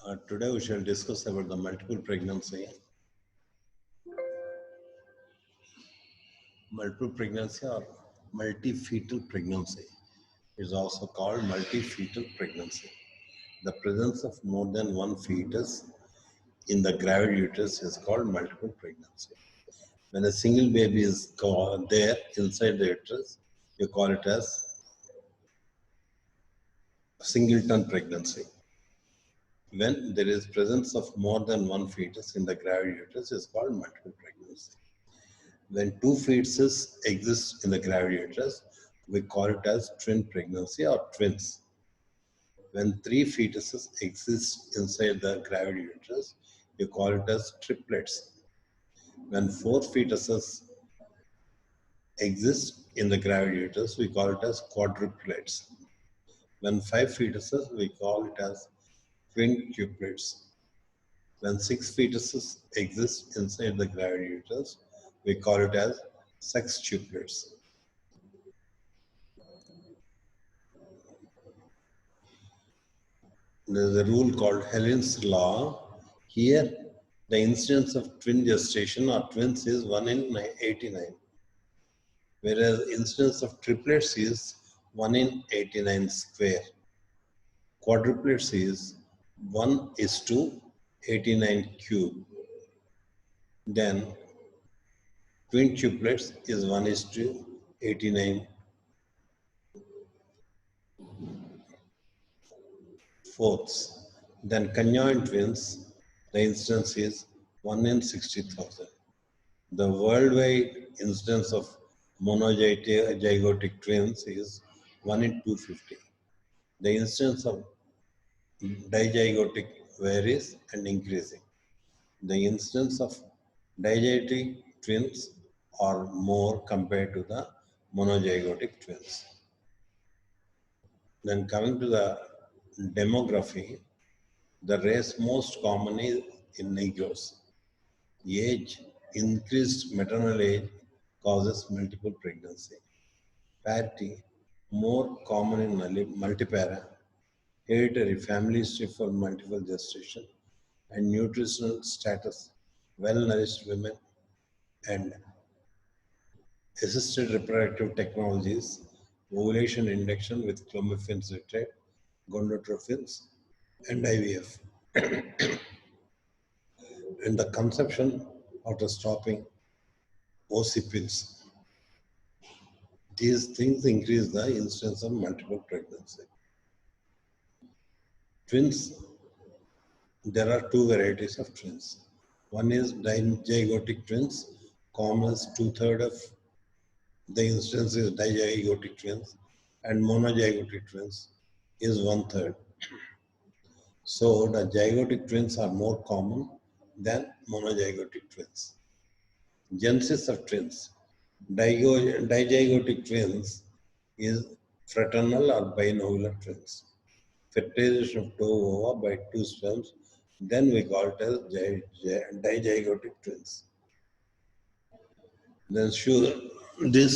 Today we shall discuss about the multiple pregnancy. Multiple pregnancy or multi-fetal pregnancy is also called multi-fetal pregnancy. The presence of more than one fetus in the gravid uterus is called multiple pregnancy. When a single baby is there inside the uterus, you call it as singleton pregnancy. When there is presence of more than one fetus in the gravid uterus, is called multiple pregnancy. When two fetuses exist in the gravid uterus, we call it as twin pregnancy or twins. When three fetuses exist inside the gravid uterus, you call it as triplets. When four fetuses exist in the gravid uterus, we call it as quadruplets. When five fetuses, we call it as quintuplets. When six fetuses exist inside the gravid uterus, we call it as sextuplets. There is a rule called Helen's law. Here, the incidence of twin gestation or twins is 1 in 89, whereas incidence of triplets is 1 in 89 square. Quadruplets is 1:89 cube. Then quintuplets is 1:89 fourths. Then conjoined twins, the incidence is 1 in 60,000. The worldwide incidence of monozygotic twins is 1 in 250. The incidence of dizygotic varies and increasing. The incidence of dizygotic twins are more compared to the monozygotic twins. Then coming to the demography, the race most common is in Negroes. Age, increased maternal age causes multiple pregnancy. Parity, more common in multipara. Hereditary, family history for multiple gestation. And nutritional status, well-nourished women. And assisted reproductive technologies, ovulation induction with clomiphene citrate, gonadotrophins, and IVF. And the conception after stopping OC pills. These things increase the incidence of multiple pregnancy. Twins, there are two varieties of twins. One is dizygotic twins, common as 2/3 of the incidence is dizygotic twins, and monozygotic twins is 1/3. So the zygotic twins are more common than monozygotic twins. Genesis of twins. Dizygotic twins is fraternal or binovular twins. Fertilization of two ova by two sperms, then we call it as dizygotic twins. Then sure, this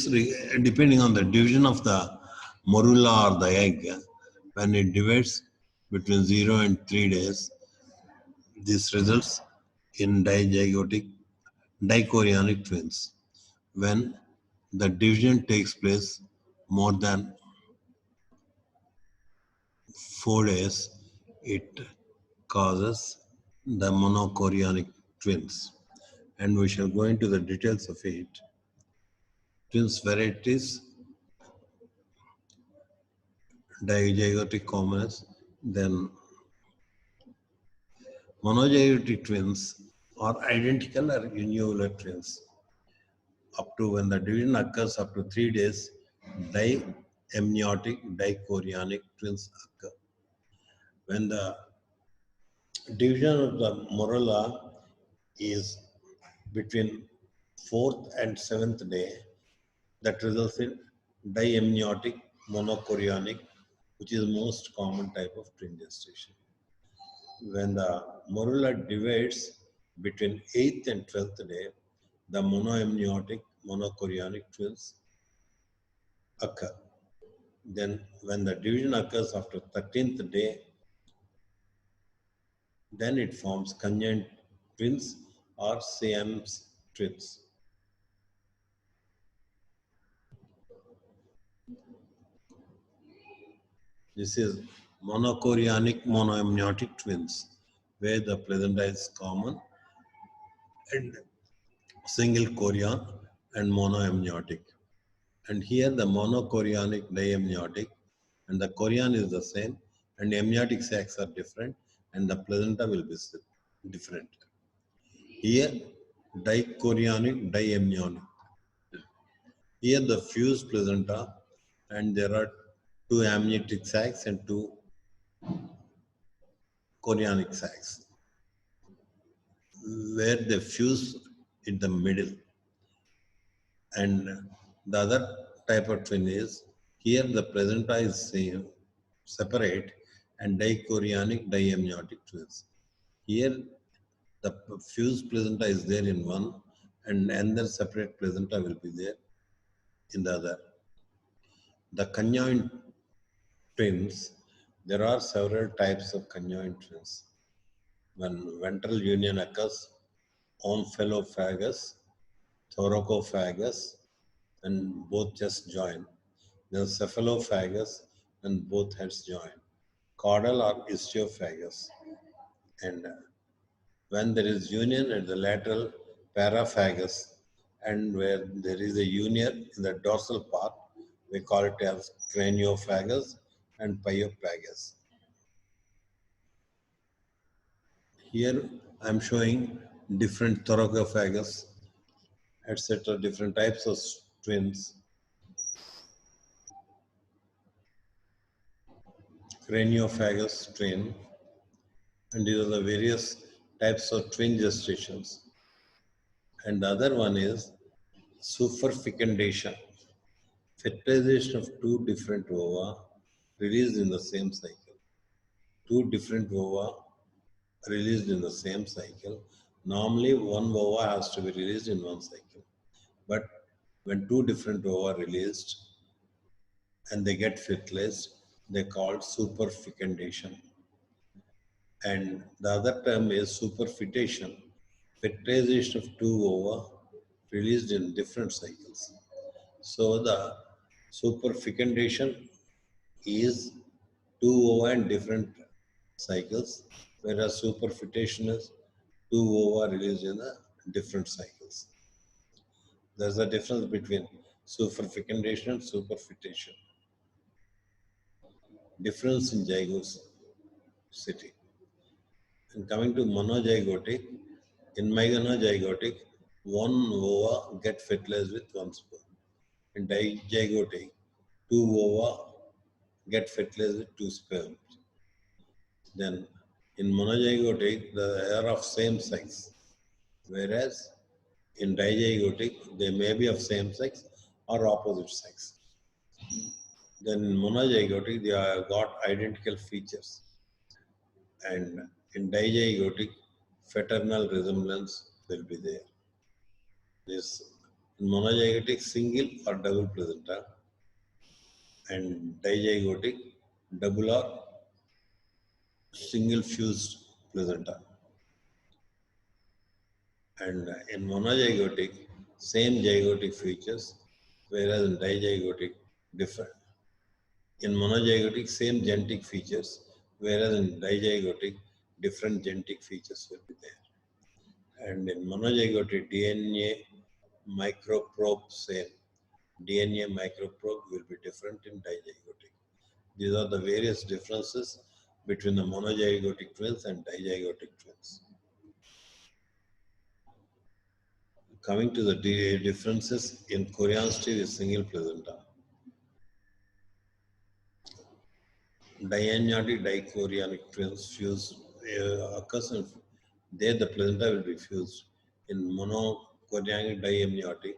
depending on the division of the morula or the egg, when it divides between 0 and 3 days, this results in dichorionic twins. When the division takes place more than 4 days, it causes the monochorionic twins. And we shall go into the details of it. Twins varieties, dizygotic commoners, then monozygotic twins are identical or univocal twins. Up to when the division occurs up to 3 days, diamniotic, dichorionic twins occur. When the division of the morula is between 4th and 7th day, that results in diamniotic monochorionic, which is most common type of twin gestation. When the morula divides between 8th and 12th day, the monoamniotic monochorionic twins occur. Then when the division occurs after 13th day, Then it forms conjoined twins or Siamese twins. This is monochorionic monoamniotic twins, where the placenta is common and single chorion and monoamniotic. And here the monochorionic diamniotic and the chorion is the same and amniotic sacs are different and the placenta will be different. Here dichorionic diamniotic. Here the fused placenta and there are two amniotic sacs and two chorionic sacs where they fuse in the middle. And the other type of twin is here the placenta is same, separate and dichorionic diamniotic twins. Here the fused placenta is there in one and another separate placenta will be there in the other. The conjoined twins, there are several types of conjoined twins. When ventral union occurs, omphalophagus, thoracophagus, and both chests join. Then cephalophagus and both heads join. Caudal or ichthyophagus. And when there is union at the lateral paraphagus and where there is a union in the dorsal part, we call it as craniophagus and pyophagus. Here I am showing different thoracophagus, etc., different types of twins. Craniophagus twin, and these are the various types of twin gestations. And the other one is superfecundation, fertilization of two different ova released in the same cycle. Two different ova released in the same cycle. Normally, one ova has to be released in one cycle. But when two different ova are released and they get fertilized, they called superfecundation. And the other term is superfetation, fertilization of two ova released in different cycles. So the superfecundation is two ova in different cycles, whereas superfetation is two ova released in the different cycles. There's a difference between superfecundation and superfetation. Difference in zygocity. And coming to monozygotic, in monozygotic, one ova get fertilized with one sperm. In dizygotic, two ova get fertilized with two sperms. Then in monozygotic, they are of same sex, whereas in dizygotic, they may be of same sex or opposite sex. Then in monozygotic, they have got identical features. And in dizygotic, fraternal resemblance will be there. This monozygotic single or double placenta and dizygotic double or single fused placenta. And in monozygotic, same zygotic features, whereas in dizygotic, different. In monozygotic, same genetic features, whereas in dizygotic, different genetic features will be there. And in monozygotic, DNA microprobe same. DNA microprobe will be different in dizygotic. These are the various differences between the monozygotic twins and dizygotic twins. Coming to the differences in chorionicity with single placenta. Diamniotic dichorionic twins fuse occurs and there the placenta will be fused. In monochorionic diamniotic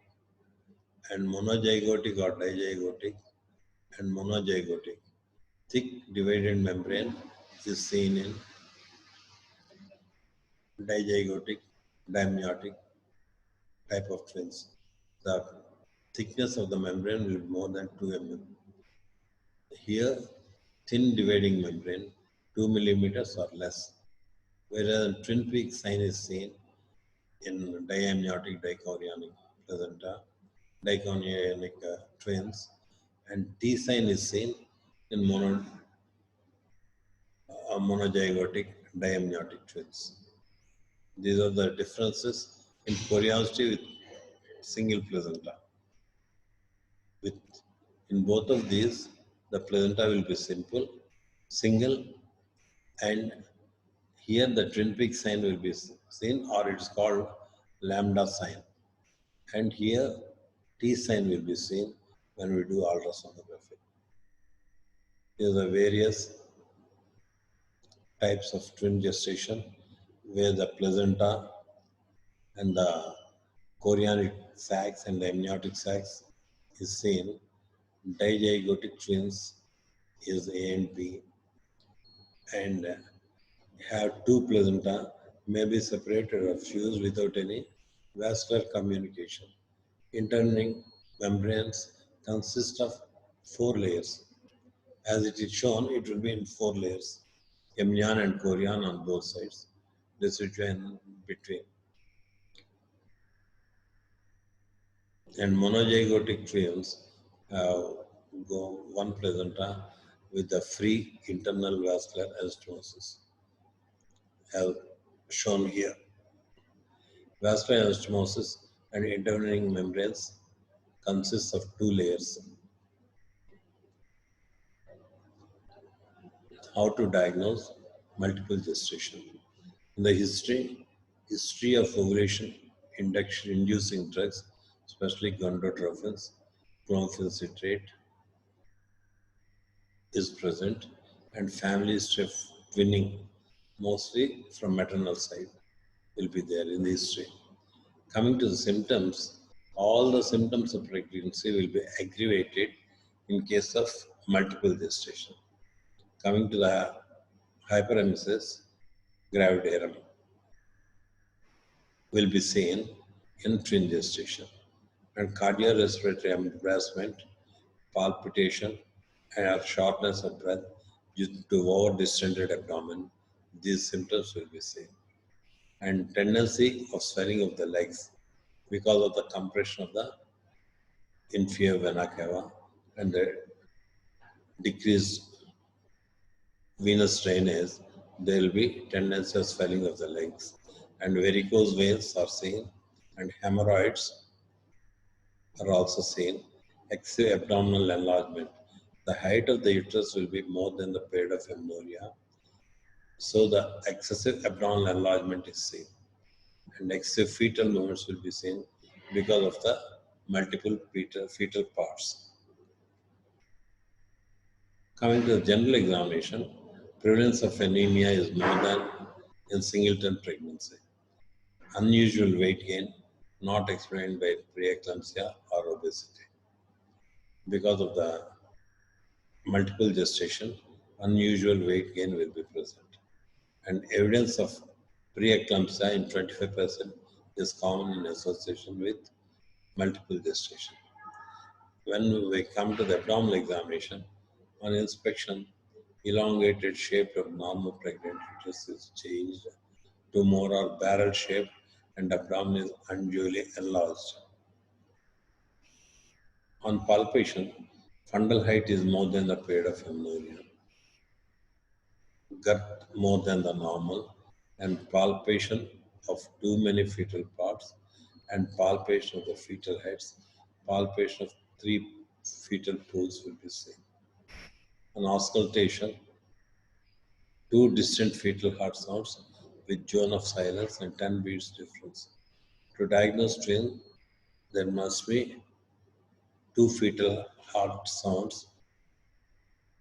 and monozygotic or dizygotic and monozygotic, thick divided membrane is seen in dizygotic, diamniotic type of twins. The thickness of the membrane will be more than 2 mm. Here, thin dividing membrane, 2 millimeters or less. whereas a twin peak sign is seen in diamniotic dichorionic placenta, dichorionic twins, and T sign is seen in monozygotic diamniotic twins. These are the differences in chorionicity with single placenta. With in both of these, the placenta will be simple, single, and here the twin peak sign will be seen, or it's called lambda sign. And here T sign will be seen when we do ultrasonography. These are various types of twin gestation where the placenta and the chorionic sacs and the amniotic sacs is seen. Dizygotic twins is A and B, and have two placenta may be separated or fused without any vascular communication. Interning membranes consist of four layers. As it is shown, it will be in four layers, amnion and chorion on both sides, residua in between. And monozygotic twins go one placenta with the free internal vascular anastomosis, as shown here. Vascular anastomosis and intervening membranes consists of two layers. How to diagnose multiple gestation? In the history of ovulation inducing drugs, especially gonadotropins, clomiphene citrate is present, and family history of twinning, mostly from maternal side, will be there in the history. Coming to the symptoms, all the symptoms of pregnancy will be aggravated in case of multiple gestation. Coming to the hyperemesis gravidarum will be seen in twin gestation, and cardiorespiratory embarrassment, palpitation, and shortness of breath due to over-distended abdomen, these symptoms will be seen. And tendency of swelling of the legs because of the compression of the inferior vena cava and the decreased venous drainage, there will be tendency of swelling of the legs. And varicose veins are seen, and hemorrhoids are also seen. Excessive abdominal enlargement. The height of the uterus will be more than the period of amenorrhea. So the excessive abdominal enlargement is seen. And excessive fetal movements will be seen because of the multiple fetal parts. Coming to the general examination, prevalence of anemia is more than in singleton pregnancy. Unusual weight gain not explained by preeclampsia or obesity. Because of the multiple gestation, unusual weight gain will be present. And evidence of preeclampsia in 25% is common in association with multiple gestation. When we come to the abdominal examination, on inspection, elongated shape of normal pregnant uterus is changed to more or barrel shape, and abdomen is unduly enlarged. On palpation, fundal height is more than the period of amenorrhea, gut more than the normal, and palpation of too many fetal parts, and palpation of the fetal heads, palpation of 3 fetal pools will be seen. On auscultation, 2 distant fetal heart sounds with zone of silence and 10 beats difference. To diagnose twin, there must be 2 fetal heart sounds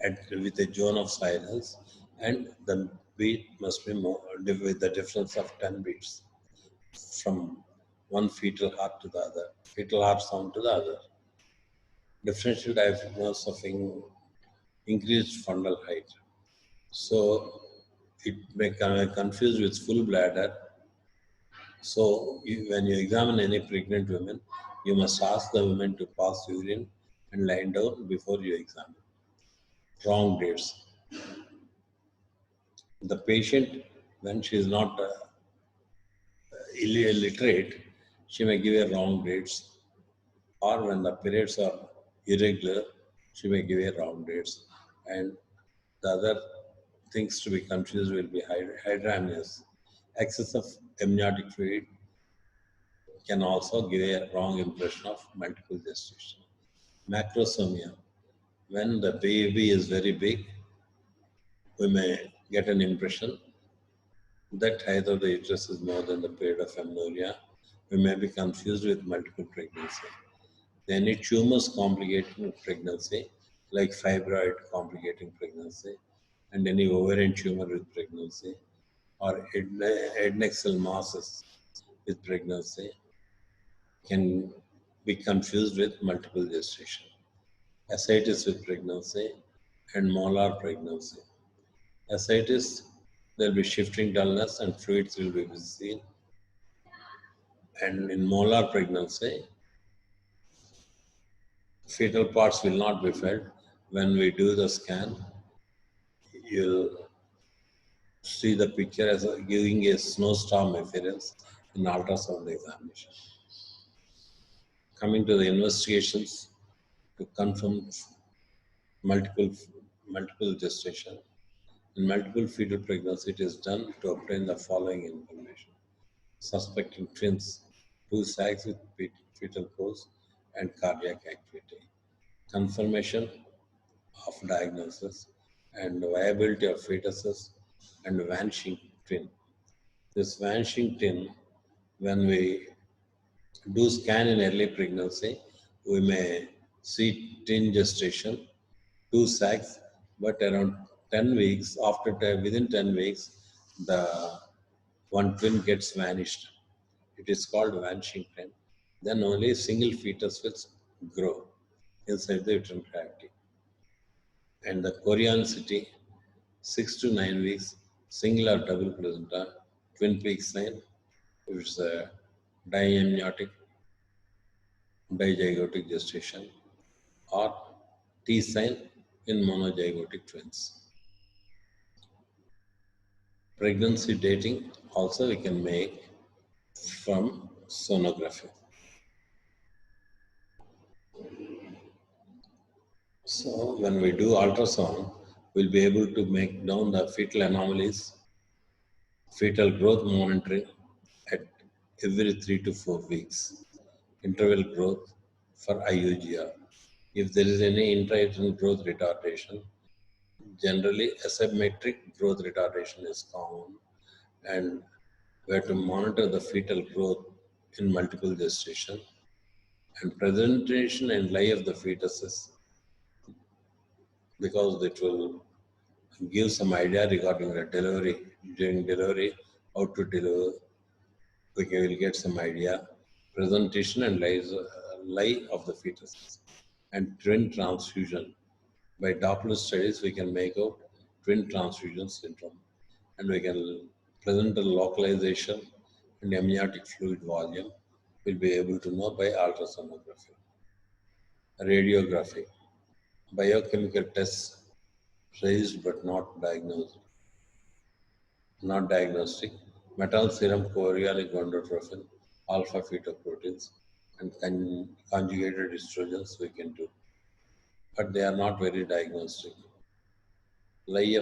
with a zone of silence, and the beat must be more, with the difference of 10 beats from one fetal heart to the other, fetal heart sound to the other. Differential diagnosis of increased fundal height. So it may confuse with full bladder. So when you examine any pregnant woman, you must ask the woman to pass urine and lie down before you examine. Wrong dates. The patient When she is not illiterate, she may give a wrong dates, or when the periods are irregular, she may give a wrong dates. And the other things to be confused will be hydramnios. Excess of amniotic fluid can also give a wrong impression of multiple gestation. Macrosomia. When the baby is very big, we may get an impression that height of the uterus is more than the period of amenorrhea. We may be confused with multiple pregnancy. Any tumors complicating pregnancy, like fibroid complicating pregnancy, and any ovarian tumor with pregnancy, or adnexal masses with pregnancy, can be confused with multiple gestation. Ascites with pregnancy and molar pregnancy. Ascites, there will be shifting dullness and fluids will be visible. And in molar pregnancy, fetal parts will not be felt. When we do the scan, you'll see the picture as giving a snowstorm appearance in ultrasound examination. Coming to the investigations to confirm multiple gestation. In multiple fetal pregnancy, it is done to obtain the following information. Suspecting twins, 2 sacs with fetal pulse and cardiac activity. Confirmation of diagnosis and viability of fetuses and vanishing twin. This vanishing twin, when we do scan in early pregnancy, we may see twin gestation, 2 sacs, but around 10 weeks, within 10 weeks, the one twin gets vanished. It is called vanishing twin. Then only a single fetus will grow inside the uterine cavity. And the chorionicity, 6 to 9 weeks, single or double placenta, twin peak sign, which is a diamniotic, dizygotic gestation, or T sign in monozygotic twins. Pregnancy dating also we can make from sonography. So when we do ultrasound, we'll be able to make down the fetal anomalies, fetal growth monitoring at every 3 to 4 weeks, interval growth for IUGR. If there is any intrauterine growth retardation, generally asymmetric growth retardation is common, and we have to monitor the fetal growth in multiple gestation and presentation and lie of the fetuses, because it will give some idea regarding the delivery. During delivery, how to deliver, we will get some idea. Presentation and lie of the fetuses. And twin transfusion. By Doppler studies, we can make out twin transfusion syndrome. And we can present the localization and amniotic fluid volume. We'll be able to know by ultrasonography. Radiography. Biochemical tests raised but not diagnosed. Not diagnostic. Metal serum chorionic gonadotrophin, alpha fetoproteins, and conjugated estrogens we can do. But they are not very diagnostic. Lie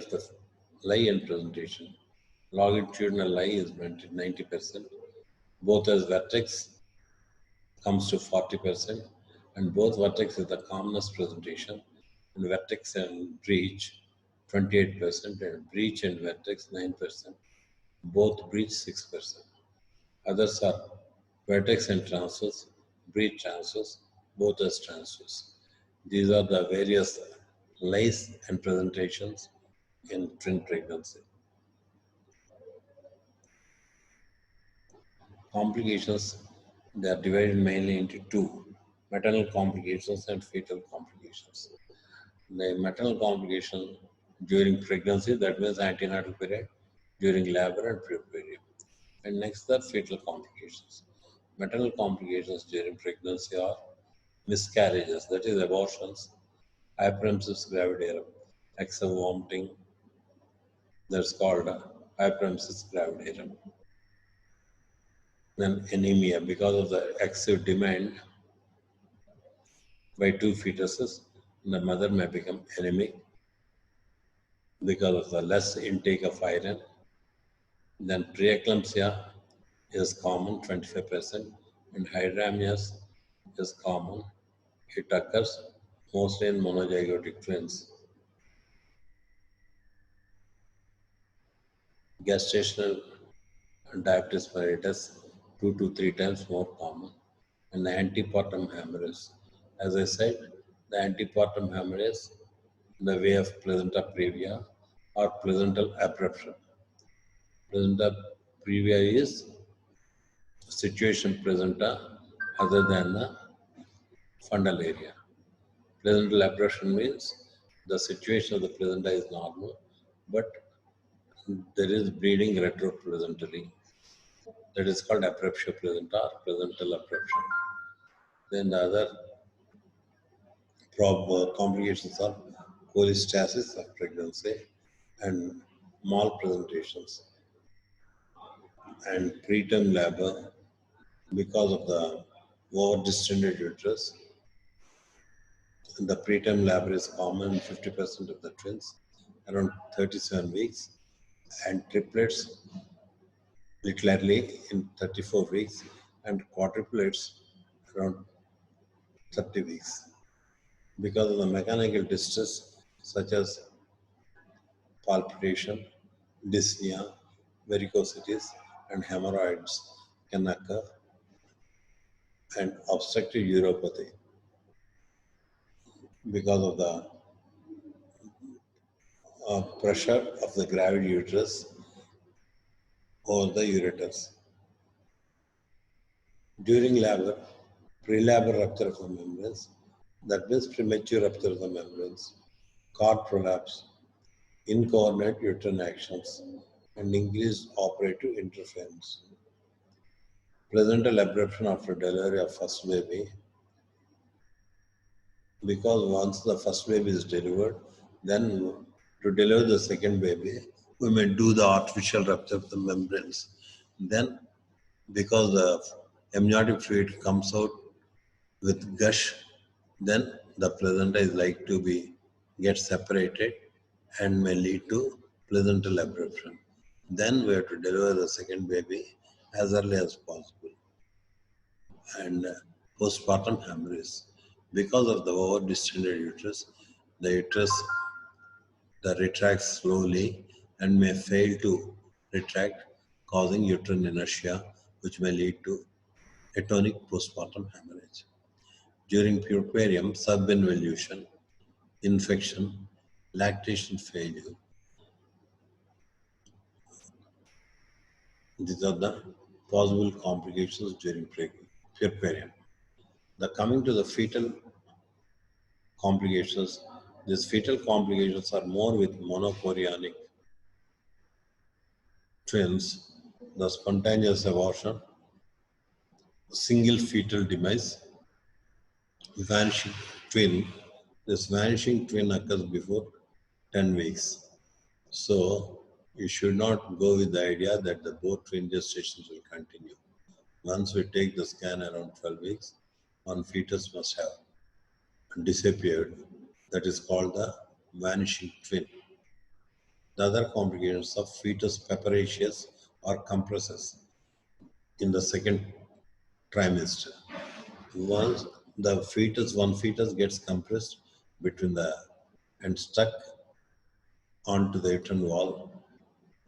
and presentation. Longitudinal lie is 90%. Both as vertex comes to 40%, and both vertex is the commonest presentation, and vertex and breach 28%, and breach and vertex 9%. Both breach 6%. Others are vertex and transverse, breach transverse, both as transverse. These are the various lies and presentations in twin pregnancy. Complications, they are divided mainly into two: maternal complications and fetal complications. The maternal complication during pregnancy, that means antenatal period, during labor and puerperium. And next, the fetal complications. Maternal complications during pregnancy are miscarriages, that is abortions, hyperemesis gravidarum, excess vomiting, that's called hyperemesis gravidarum. Then anemia, because of the excessive demand by two fetuses, the mother may become anemic because of the less intake of iron. Then preeclampsia is common, 25%, and hydramnios is common. It occurs mostly in monozygotic twins. Gestational diabetes mellitus, 2 to 3 times more common, and the antepartum hemorrhage. As I said, the antepartum hemorrhage in the way of placenta previa or placental abruption. Placenta previa is situation placenta other than the fundal area. Placental abruption means the situation of the placenta is normal, but there is bleeding retroplacentally. That is called abruptio placenta or placental abruption. Then the other complications are cholestasis of pregnancy and malpresentations and preterm labor because of the over-distended uterus. The preterm labor is common in 50% of the twins, around 37 weeks, and triplets literally in 34 weeks, and quadruplets around 30 weeks. Because of the mechanical distress such as palpitation, dyspnea, varicosities, and hemorrhoids can occur, and obstructive uropathy because of the pressure of the gravid uterus over the ureters. During labor, prelabor rupture of the membranes, that means premature rupture of the membranes, cord prolapse, incoordinate uterine actions, and increased operative interference. Placental abruption after delivery of first baby, because once the first baby is delivered, then to deliver the second baby, we may do the artificial rupture of the membranes. Then, because the amniotic fluid comes out with gush, then the placenta is like to be get separated and may lead to placental abruption. Then we have to deliver the second baby as early as possible. And postpartum hemorrhage. Because of the over-distended uterus, the uterus retracts slowly and may fail to retract, causing uterine inertia, which may lead to atonic postpartum hemorrhage. During puerperium, subinvolution, infection, lactation failure. These are the possible complications during puerperium. Coming to the fetal complications, these fetal complications are more with monochorionic twins, the spontaneous abortion, single fetal demise, vanishing twin. This vanishing twin occurs before 10 weeks. So you should not go with the idea that the both twin gestations will continue. Once we take the scan around 12 weeks, one fetus must have disappeared. That is called the vanishing twin. The other complications of fetus preparations or compresses in the second trimester. Once one fetus gets compressed between the and stuck onto the uterine wall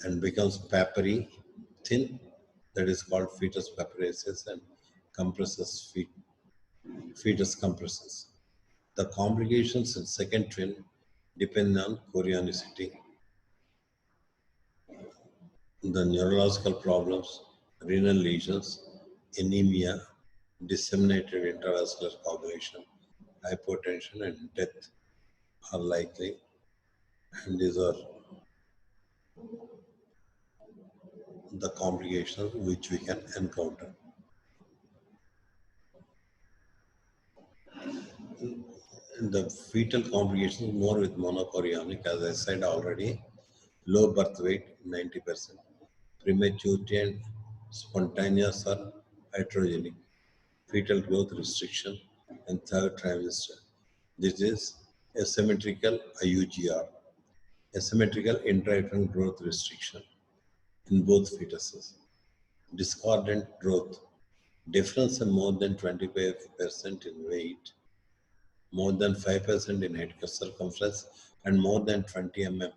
and becomes papery thin, that is called fetus preparations and compresses fetus compresses. The complications in second twin depend on chorionicity, the neurological problems, renal lesions, anemia, disseminated intravascular coagulation, hypotension, and death are likely. And these are the complications which we can encounter. The fetal complications more with monochorionic, as I said already. low birth weight 90%, prematurity and spontaneous or iatrogenic, fetal growth restriction, and third trimester. This is asymmetrical IUGR, asymmetrical intrauterine growth restriction in both fetuses. Discordant growth, difference of more than 25% in weight, more than 5% in head circumference, and more than 20 mm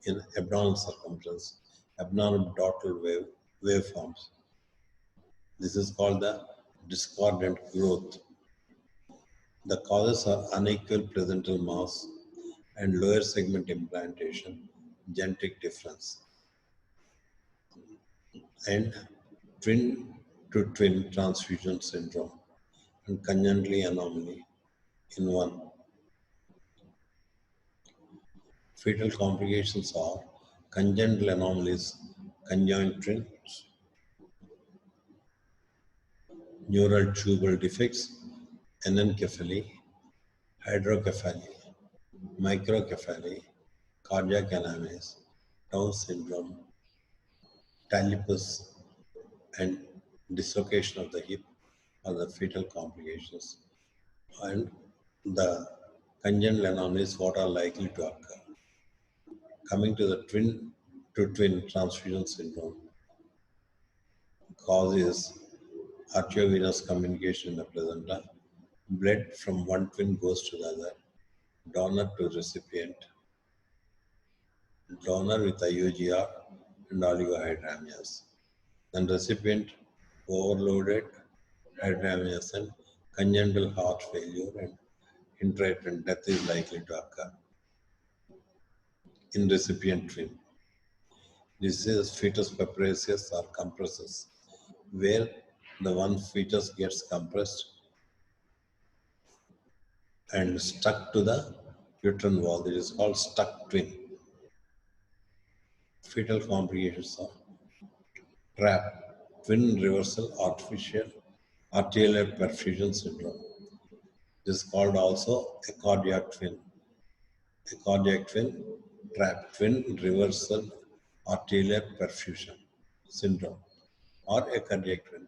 in abdominal circumference, abnormal dorsal waveforms. This is called the discordant growth. The causes are unequal placental mass and lower segment implantation, genetic difference, and twin to twin transfusion syndrome and congenital anomaly in one. Fetal complications are congenital anomalies, conjoined twins, neural tubal defects, anencephaly, hydrocephaly, microcephaly, cardiac anomalies, Down syndrome, talipus, and dislocation of the hip are the fetal complications. And the congenital anomalies, what are likely to occur. Coming to the twin to twin transfusion syndrome, cause is arteriovenous communication in the placenta. Blood from one twin goes to the other, donor to recipient, donor with IUGR and oligohydramnios. Then recipient overloaded hydramnios and congenital heart failure and intrauterine death is likely to occur in recipient twin. This is fetus papresis or compressus, where the one fetus gets compressed and stuck to the uterine wall. It is called stuck twin. Fetal complications of trap, twin reversal artificial arterial perfusion syndrome. This is called also a cardiac twin. A cardiac twin, trap, twin reversal arterial perfusion syndrome, or a cardiac twin.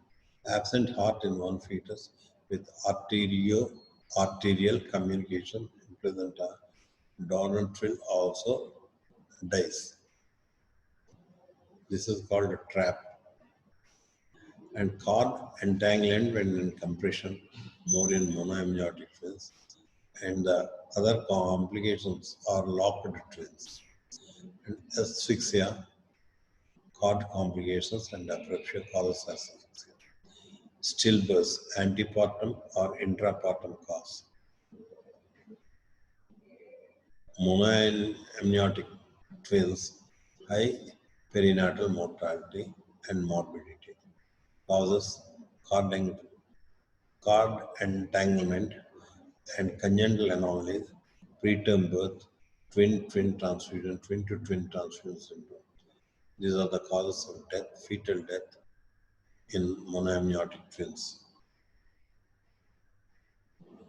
Absent heart in one fetus with arterial communication in placenta, donor will also dies. This is called a trap. And cord entanglement when in compression, more in monoamniotic twins. And the other complications are locked twins. And asphyxia, cord complications, and apraxia causes asphyxia. Stillbirth, antepartum or intrapartum cause. Monoamniotic twins, high perinatal mortality and morbidity. Causes cord entanglement and congenital anomalies, preterm birth, twin transfusion, twin to twin transfusion syndrome. These are the causes of death, fetal death in monoamniotic twins.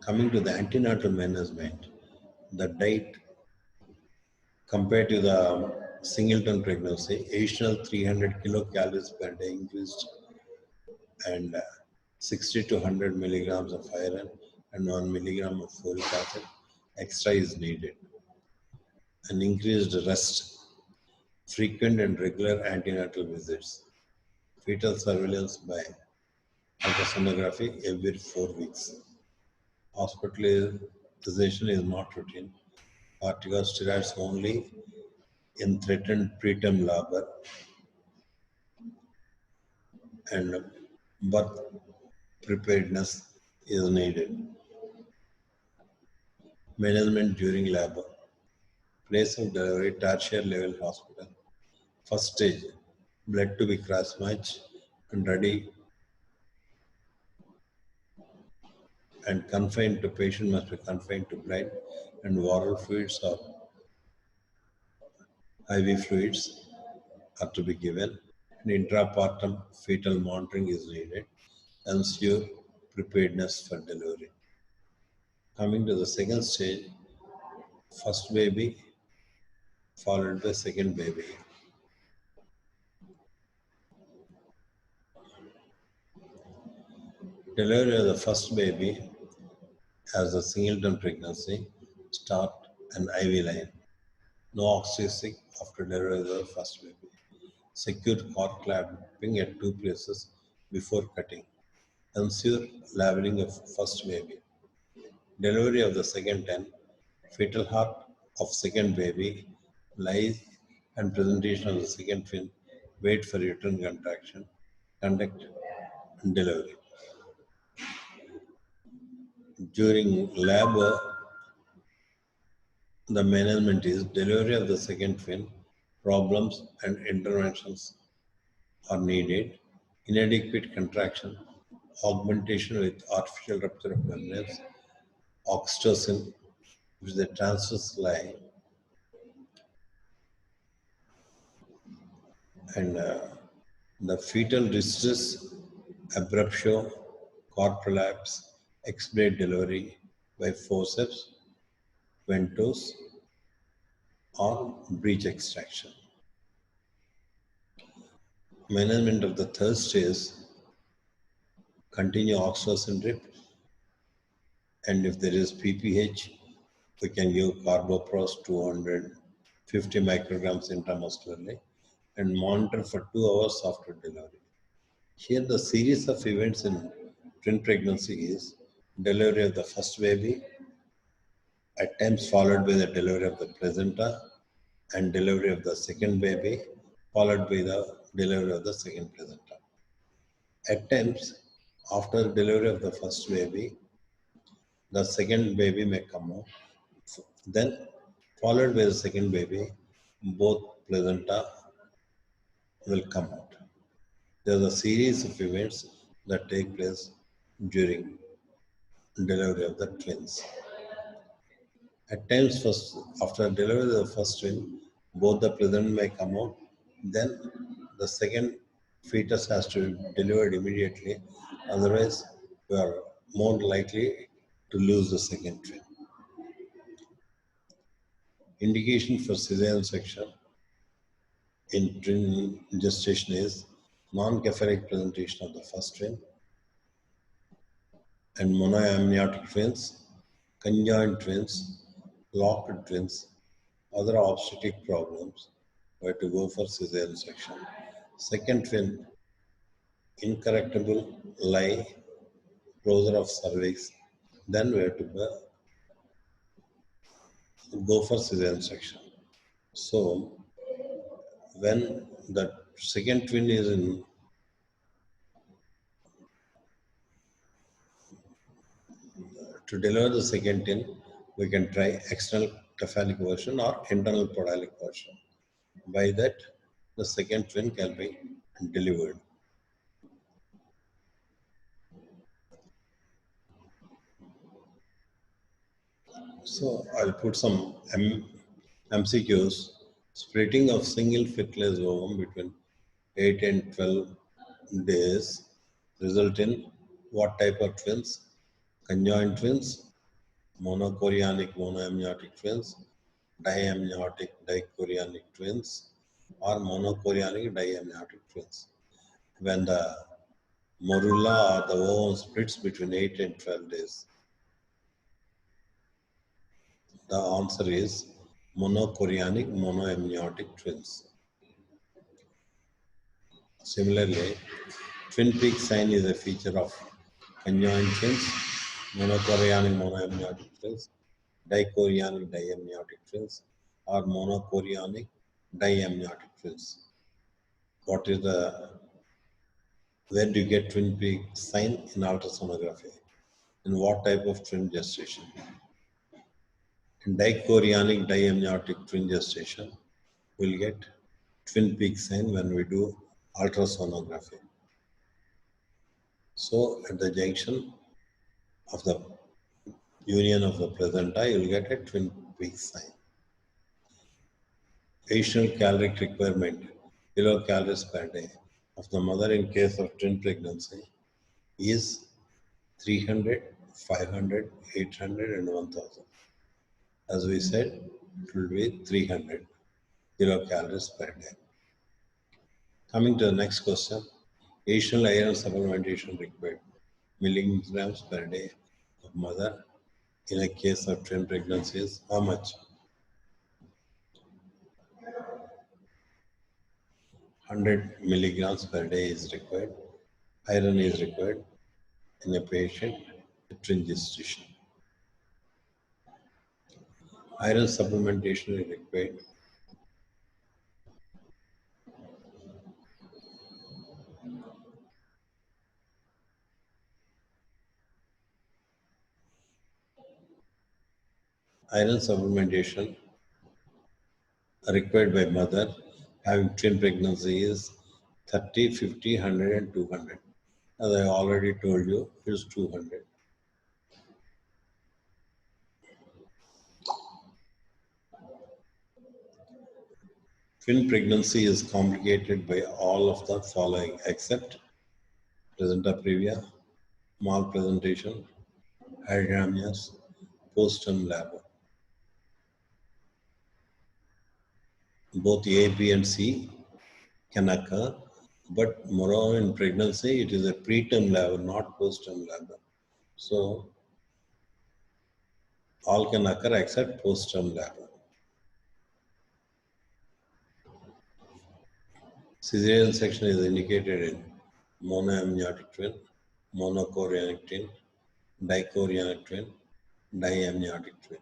Coming to the antenatal management, the diet compared to the singleton pregnancy, additional 300 kilocalories per day increased and 60 to 100 milligrams of iron and 1 milligram of folic acid extra is needed. An increased rest, frequent and regular antenatal visits, fetal surveillance by ultrasonography every 4 weeks. Hospitalization is not routine. Corticosteroids only in threatened preterm labor and birth preparedness is needed. Management during labor. Place of delivery, tertiary level hospital. First stage, blood to be cross-matched and ready and confined to patient must be confined to blood and oral fluids or IV fluids are to be given. And intrapartum fetal monitoring is needed. Ensure preparedness for delivery. Coming to the second stage, first baby, followed by second baby. Delivery of the first baby as a singleton pregnancy, start an IV line. No oxytocin after delivery of the first baby. Secure cord clamping at two places before cutting. Ensure labeling of first baby. Delivery of the second 10. Fetal heart of second baby. Lies and presentation of the second twin. Wait for uterine contraction. Conduct delivery. During labor, the management is delivery of the second twin. Problems and interventions are needed. Inadequate contraction, augmentation with artificial rupture of membranes, oxytocin, which is the transverse line, and the fetal distress, abruptio, cord prolapse, expedite delivery by forceps, ventouse, or breech extraction. Management of the third stage, continue oxytocin drip, and if there is PPH, we can give carboprost 250 micrograms intramuscularly and monitor for 2 hours after delivery. Here the series of events in twin pregnancy is delivery of the first baby, at times followed by the delivery of the placenta, and delivery of the second baby, followed by the delivery of the second placenta. At times, after delivery of the first baby, the second baby may come out. Then, followed by the second baby, both placenta will come out. There is a series of events that take place during delivery of the twins. At times, first, after delivery of the first twin, both the placenta may come out. Then, the second fetus has to be delivered immediately. Otherwise, we are more likely to lose the second twin. Indication for caesarean section in twin gestation is non-cephalic presentation of the first twin and monoamniotic twins, conjoined twins, locked twins, other obstetric problems, we have to go for caesarean section. Second twin, incorrectable lie, closure of cervix, then we have to go for caesarean section. So, when the second twin is in to deliver the second twin, we can try external cephalic version or internal podalic version. By that, the second twin can be delivered. So I'll put some MCQs. Splitting of single fertilized ovum between 8 and 12 days result in what type of twins? Conjoined twins, monochorionic monoamniotic twins, diamniotic dichorionic twins, or monochorionic diamniotic twins. When the morula or the ovum splits between 8 and 12 days, the answer is monochorionic monoamniotic twins. Similarly, twin peak sign is a feature of conjoined twins, monochorionic monoamniotic twins, dichorionic diamniotic twins, or monochorionic diamniotic twins. What is the where do you get twin peak sign in ultrasonography? In what type of twin gestation? In dichorionic diamniotic twin gestation, we'll get twin peak sign when we do ultrasonography. So at the junction of the union of the placenta, you'll get a twin peak sign. Additional caloric requirement, kilocalories per day of the mother in case of twin pregnancy is 300, 500, 800 and 1000. As we said, it will be 300. kilocalories per day. Coming to the next question, additional iron supplementation required milligrams per day of mother in a case of twin pregnancies. How much? 100 milligrams per day is required. Iron is required in a patient with twin gestation. Iron supplementation is required. Iron supplementation required by mother having twin pregnancy is 30, 50, 100 and 200. As I already told you, it is 200. Twin pregnancy is complicated by all of the following except placenta previa, malpresentation, hydramnios, postterm labor. Both A, B and C can occur, but more in pregnancy it is a preterm labor, not postterm labor. So all can occur except postterm labor. Caesarean section is indicated in monoamniotic twin, monochorionic twin, dichorionic twin, diamniotic twin.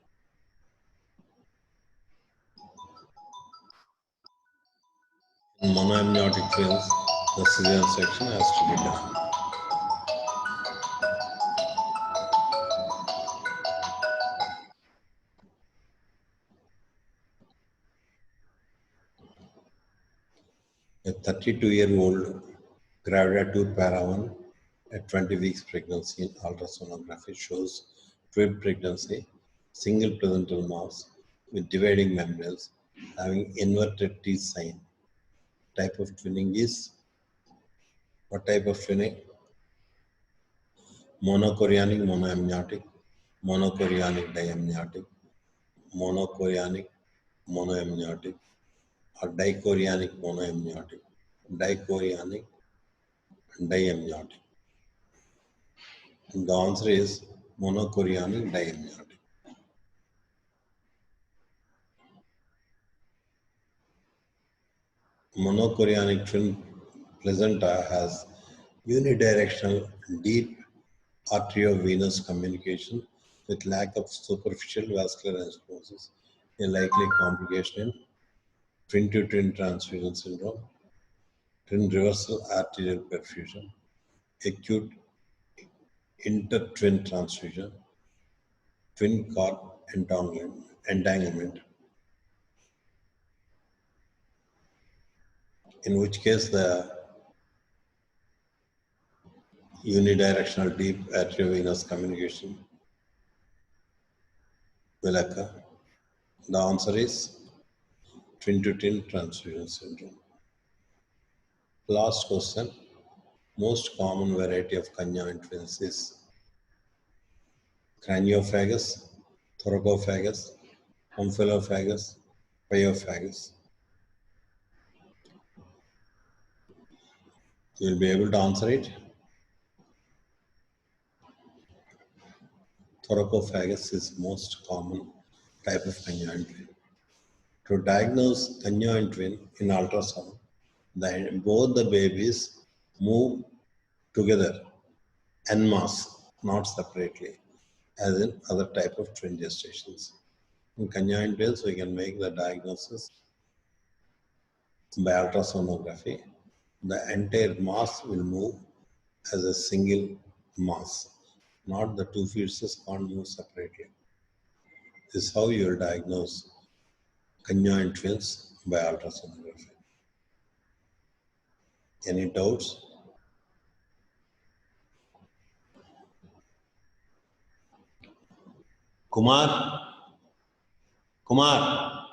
In monoamniotic twins, the caesarean section has to be done. A 32-year-old gravida 2 para 1 at 20 weeks pregnancy in ultrasonography shows twin pregnancy, single placental mass with dividing membranes having inverted T sign. Type of twinning is, what type of twinning? Monochorionic, monoamniotic, monochorionic, diamniotic, monochorionic, monoamniotic, or dichorionic, monoamniotic, dichorionic, diamniotic. And the answer is monochorionic, diamniotic. Monochorionic twin placenta has unidirectional deep arteriovenous communication with lack of superficial vascular osmosis, a likely complication in twin-to-twin transfusion syndrome, twin reversal arterial perfusion, acute inter-twin transfusion, twin cord entanglement, in which case the unidirectional deep arteriovenous communication will occur. The answer is twin-to-twin transfusion syndrome. Last question. Most common variety of conjoined twins is craniophagus, thoracophagous, omphalophagous, pyophagus. You will be able to answer it. Thoracophagous is most common type of conjoined twin. To diagnose conjoined twin in ultrasound, both the babies move together en masse, not separately, as in other type of twin gestations. In conjoined twins, we can make the diagnosis by ultrasonography. The entire mass will move as a single mass, not the two fetuses can't move separately. This is how you will diagnose conjoined twins by ultrasonography. Any doubts? Kumar? Kumar?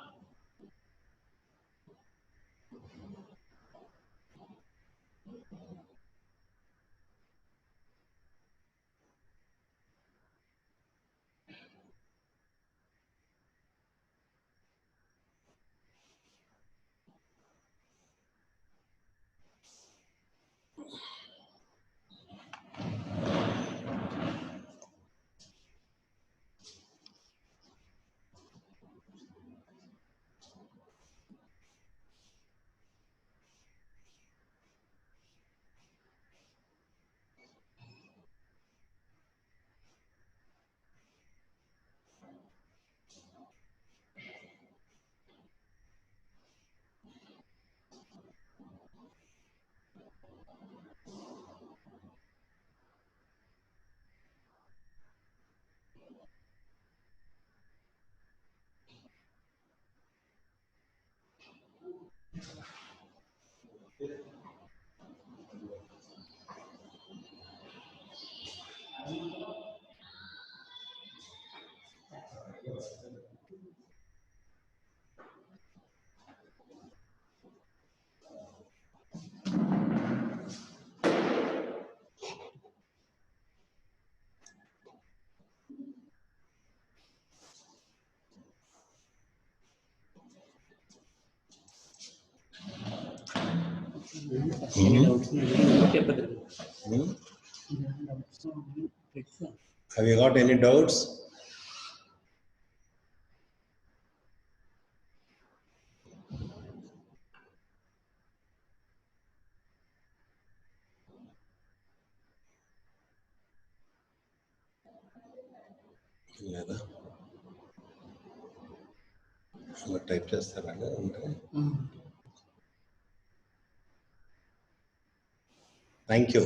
Have you got any doubts? లేదా type చేస్తారా అంటే thank you.